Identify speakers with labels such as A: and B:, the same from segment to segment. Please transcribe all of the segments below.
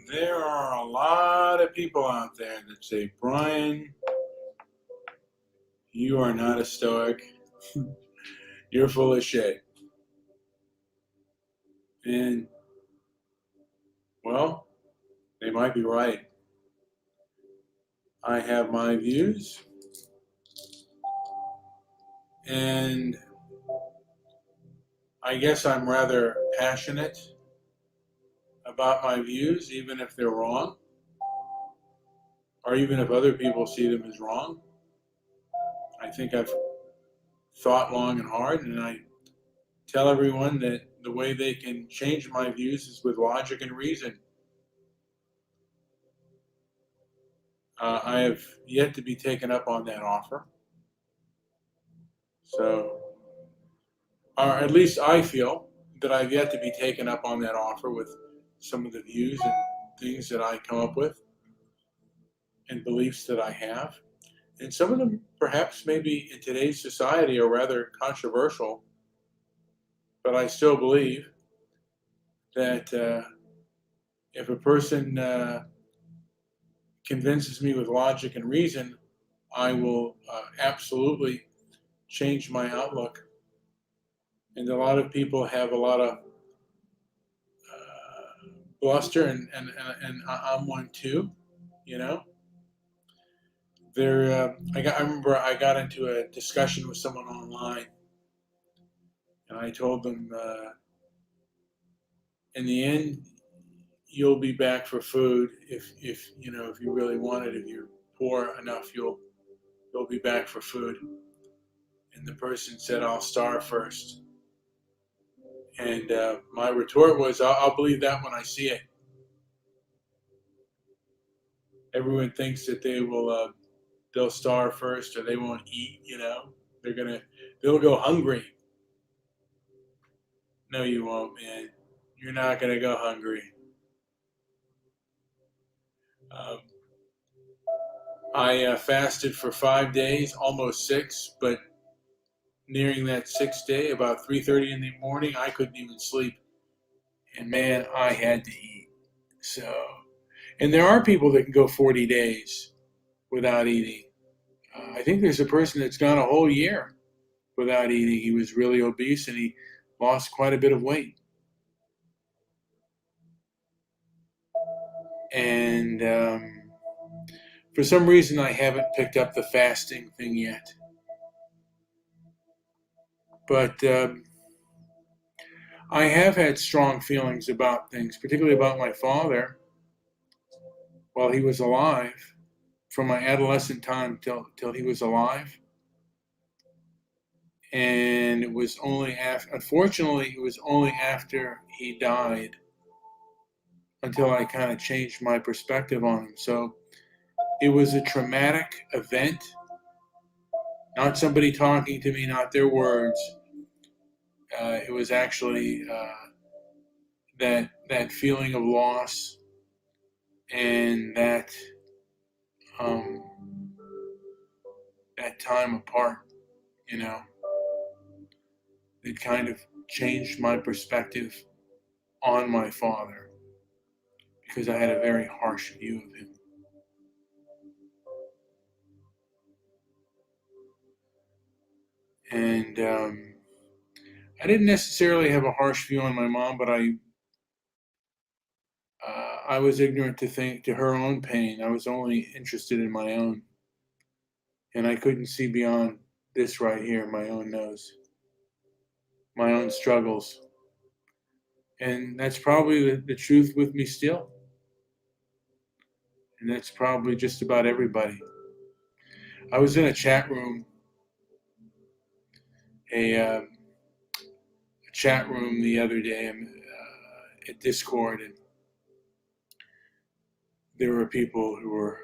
A: There are a lot of people out there that say, Brian, you are not a Stoic. You're full of shit. And, well, they might be right. I have my views, and I guess I'm rather passionate about my views, even if they're wrong, or even if other people see them as wrong. I think I've thought long and hard, and I tell everyone that the way they can change my views is with logic and reason. I have yet to be taken up on that offer. So, or at least I feel that I've yet to be taken up on that offer with some of the views and things that I come up with and beliefs that I have. And some of them, perhaps, maybe in today's society are rather controversial, but I still believe that if a person convinces me with logic and reason, I will absolutely change my outlook. And a lot of people have a lot of bluster, and I'm one too. You know, I remember I got into a discussion with someone online, and I told them, in the end, you'll be back for food if you really want it. If you're poor enough, you'll be back for food. And the person said, I'll starve first. And my retort was, I'll believe that when I see it. Everyone thinks that they'll starve first, or they won't eat. They'll go hungry. No, you won't, man. You're not gonna go hungry. Um, I fasted for 5 days, almost six, but nearing that sixth day, about 3:30 in the morning, I couldn't even sleep, and man, I had to eat. So, and there are people that can go 40 days without eating. I think there's a person that's gone a whole year without eating. He was really obese and he lost quite a bit of weight. And for some reason, I haven't picked up the fasting thing yet. But I have had strong feelings about things, particularly about my father while he was alive, from my adolescent time till he was alive. And it was only after, unfortunately, it was only after he died until I kind of changed my perspective on him. So it was a traumatic event, not somebody talking to me, not their words. It was actually that feeling of loss and um, that time apart, you know, it kind of changed my perspective on my father because I had a very harsh view of him. And I didn't necessarily have a harsh view on my mom, but I was ignorant to her own pain. I was only interested in my own, and I couldn't see beyond this right here, my own nose, my own struggles, and that's probably the truth with me still, and that's probably just about everybody. I was in a chat room, a chat room the other day at Discord, and there were people who were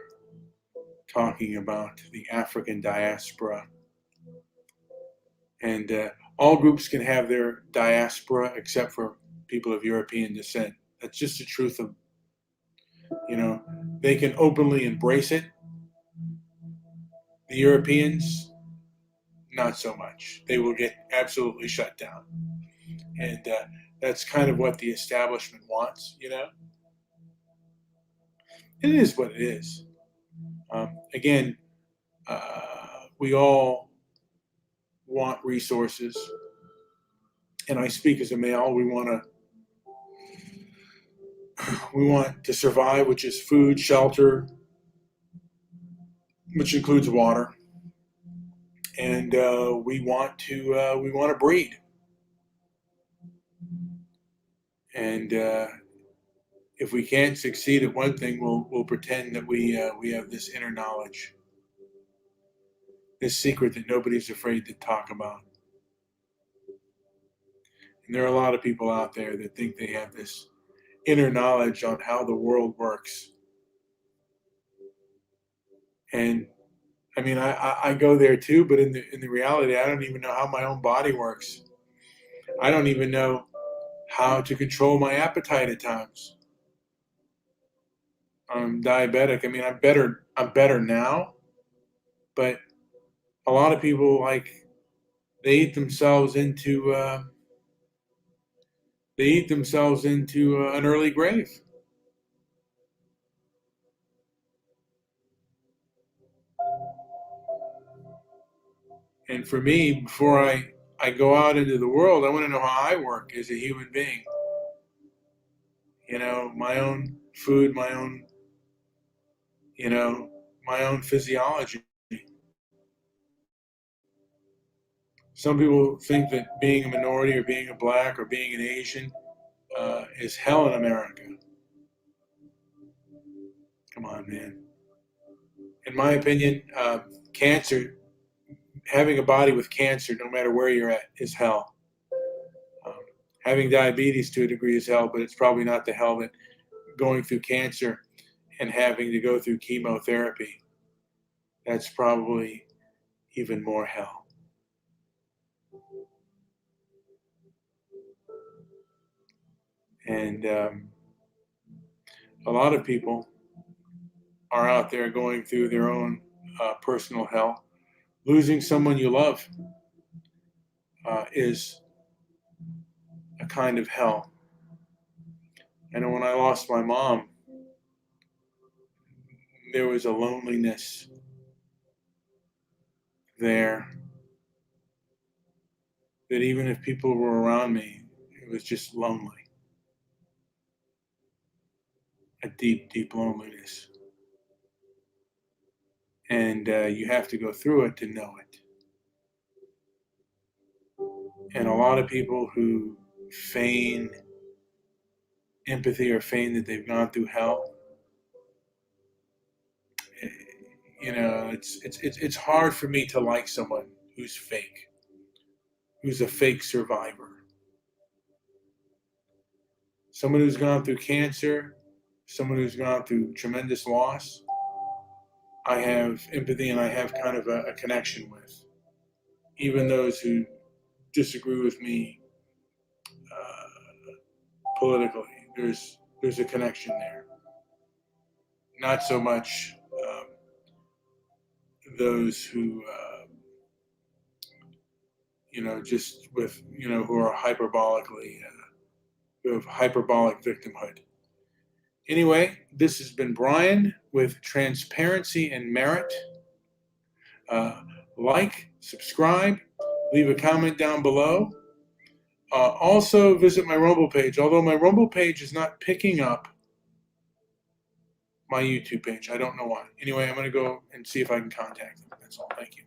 A: talking about the African diaspora. And all groups can have their diaspora except for people of European descent. That's just the truth of, they can openly embrace it. The Europeans, not so much. They will get absolutely shut down. And that's kind of what the establishment wants, you know? And it is what it is. Again, we all want resources, and I speak as a male. We want to survive, which is food, shelter, which includes water, and we want to breed. And if we can't succeed at one thing, we'll pretend that we have this inner knowledge, this secret that nobody's afraid to talk about. And there are a lot of people out there that think they have this inner knowledge on how the world works. And I mean, I go there too, but in the reality, I don't even know how my own body works. I don't even know how to control my appetite at times. I'm diabetic. I mean, I'm better now, but a lot of people, like, they eat themselves into an early grave. And for me, before I go out into the world, I want to know how I work as a human being. You know, my own food, you know, my own physiology. Some people think that being a minority or being a black or being an Asian is hell in America. Come on, man. In my opinion, cancer, having a body with cancer, no matter where you're at, is hell. Um, Having diabetes to a degree is hell, but it's probably not the hell that going through cancer and having to go through chemotherapy. That's probably even more hell. And a lot of people are out there going through their own personal hell. Losing someone you love is a kind of hell. I know when I lost my mom, there was a loneliness there that even if people were around me, it was just lonely. A deep, deep loneliness. And you have to go through it to know it. And a lot of people who feign empathy or feign that they've gone through hell, you know, it's hard for me to like someone who's fake, who's a fake survivor. Someone who's gone through cancer, someone who's gone through tremendous loss, I have empathy and I have kind of a connection with. Even those who disagree with me politically, there's a connection there. Not so much those who just with who are hyperbolically who have hyperbolic victimhood. Anyway, this has been Brian with Transparency and Merit. Like, subscribe, leave a comment down below. Also visit my Rumble page, although my Rumble page is not picking up my YouTube page. I don't know why. Anyway, I'm going to go and see if I can contact them. That's all. Thank you.